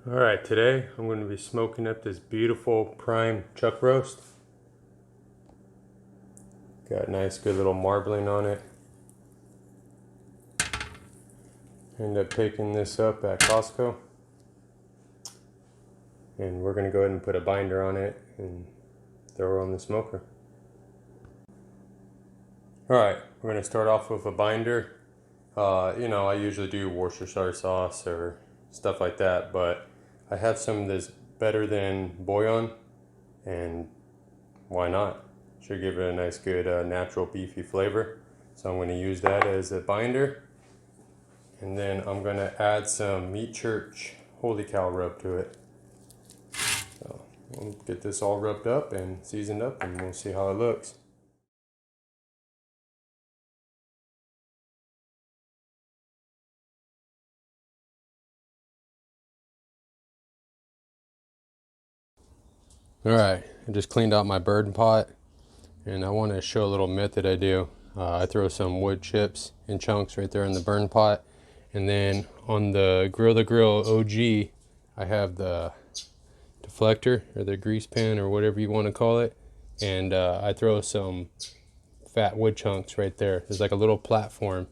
Alright, today I'm going to be smoking up this beautiful prime chuck roast. Got a nice good little marbling on it. Ended up picking this up at Costco. And we're going to go ahead and put a binder on it and throw it on the smoker. Alright, we're going to start off with a binder. I usually do Worcestershire sauce or stuff like that, but I have some of this better than bouillon, and why not? Should give it a nice good natural beefy flavor. So I'm going to use that as a binder, and then I'm going to add some Meat Church Holy Cow rub to it. So we'll get this all rubbed up and seasoned up, and we'll see how it looks. Alright, I just cleaned out my bird pot, and I want to show a little method I do. I throw some wood chips in chunks right there in the burn pot, and then on the Grill OG, I have the deflector or the grease pan or whatever you want to call it, and I throw some fat wood chunks right there. There's like a little platform,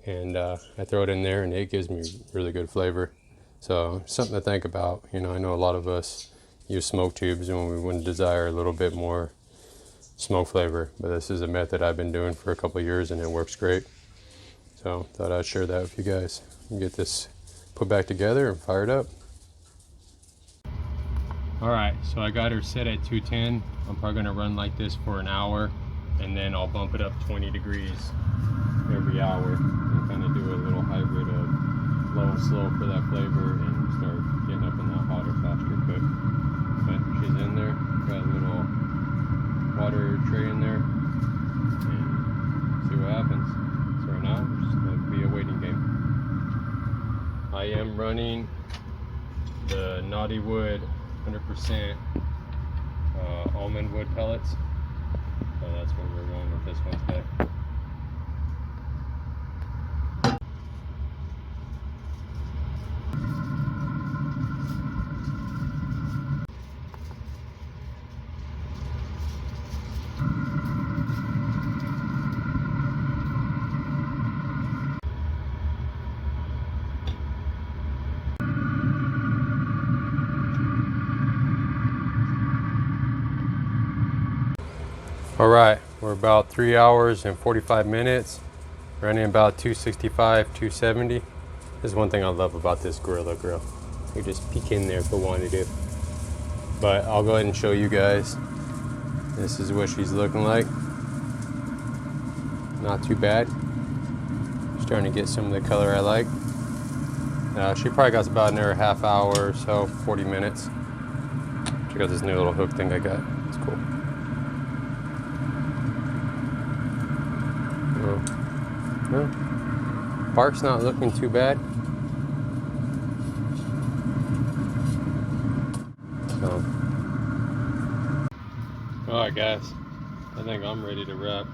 and I throw it in there, and it gives me really good flavor. So something to think about. I know a lot of us use smoke tubes when we would desire a little bit more smoke flavor, but this is a method I've been doing for a couple of years and it works great. So thought I'd share that with you guys and get this put back together and fired up. Alright, so I got her set at 210. I'm probably going to run like this for an hour, and then I'll bump it up 20 degrees every hour and kind of do a little hybrid of low and slow for that flavor and start getting up in that hotter, faster cook. But she's in there, got a little water tray in there, and see what happens. So right now, it's just going to be a waiting game. I am running the Naughty Wood 100% almond wood pellets, so that's what we're going with this one today. All right, we're about 3 hours and 45 minutes, running about 265, 270. This is one thing I love about this Gorilla Grill. You just peek in there if you want to. But I'll go ahead and show you guys. This is what she's looking like. Not too bad. Starting to get some of the color I like. She probably got about another half hour or so, 40 minutes. Check out this new little hook thing I got. It's cool. Well, bark's not looking too bad. So, alright guys, I think I'm ready to wrap.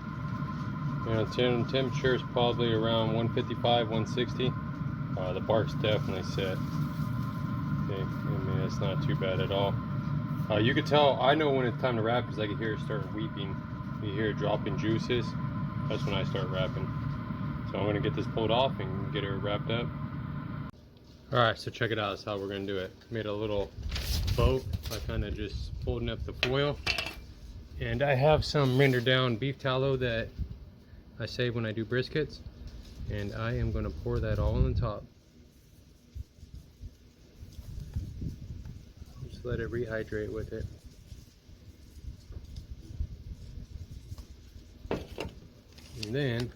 Temperature is probably around 155, 160. The bark's definitely set. Okay, it's not too bad at all. You could tell, I know when it's time to wrap because I can hear it start weeping. You hear it dropping juices. That's when I start wrapping. So I'm going to get this pulled off and get her wrapped up. Alright, so check it out. That's how we're going to do it. Made a little boat by kind of just folding up the foil. And I have some rendered down beef tallow that I save when I do briskets. And I am going to pour that all on top. Just let it rehydrate with it. And then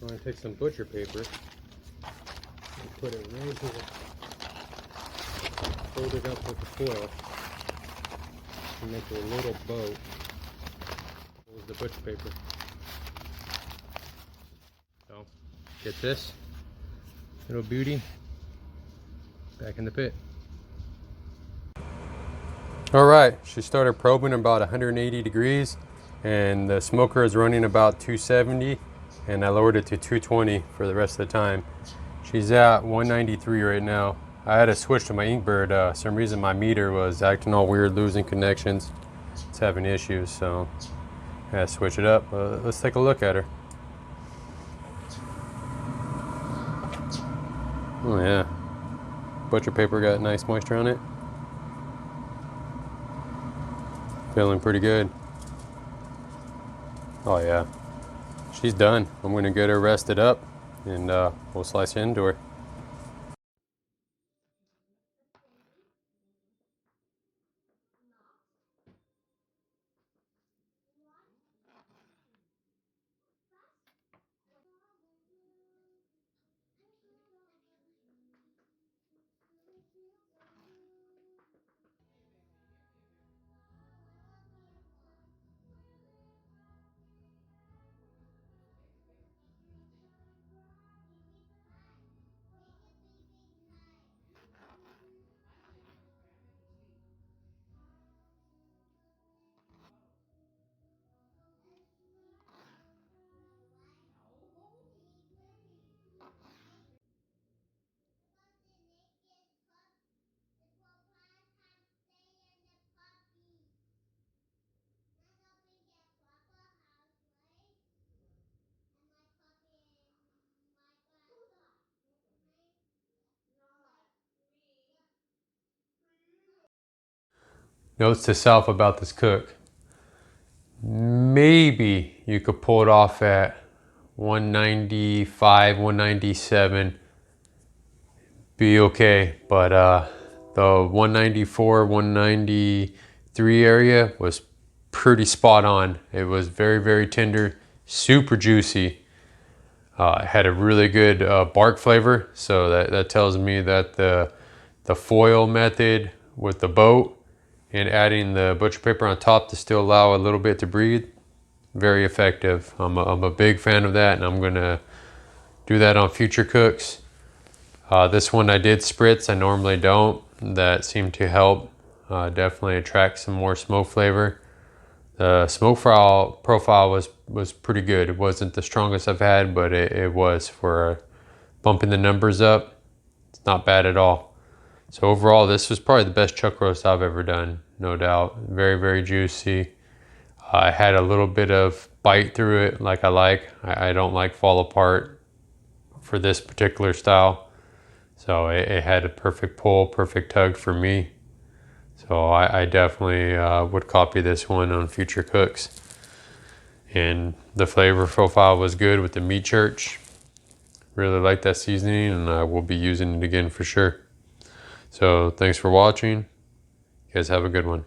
I'm going to take some butcher paper and put it right here, fold it up with the foil, and make a little boat. Hold the butcher paper. So, get this little beauty back in the pit. Alright, she started probing about 180 degrees. And the smoker is running about 270, and I lowered it to 220 for the rest of the time. She's at 193 right now, I had to switch to my Inkbird. Some reason my meter was acting all weird, losing connections. It's having issues, so I had to switch it up. Let's take a look at her. Oh yeah, butcher paper got nice moisture on it. Feeling pretty good. Oh yeah, she's done. I'm gonna get her rested up, and we'll slice it into her. Notes to self about this cook. Maybe you could pull it off at 195, 197, be okay. But the 194, 193 area was pretty spot on. It was very, very tender, super juicy. It had a really good bark flavor, so that tells me that the foil method with the boat and adding the butcher paper on top to still allow a little bit to breathe, very effective. I'm a big fan of that, and I'm gonna do that on future cooks. This one I did spritz, I normally don't. That seemed to help, definitely attract some more smoke flavor. The smoke profile was pretty good. It wasn't the strongest I've had, but it was for bumping the numbers up. It's not bad at all. So overall, this was probably the best chuck roast I've ever done, no doubt. Very, very juicy. I had a little bit of bite through it like I like. I don't like fall apart for this particular style. So it had a perfect pull, perfect tug for me. So I definitely would copy this one on future cooks. And the flavor profile was good with the meat church. Really like that seasoning, and I will be using it again for sure. So thanks for watching. You guys have a good one.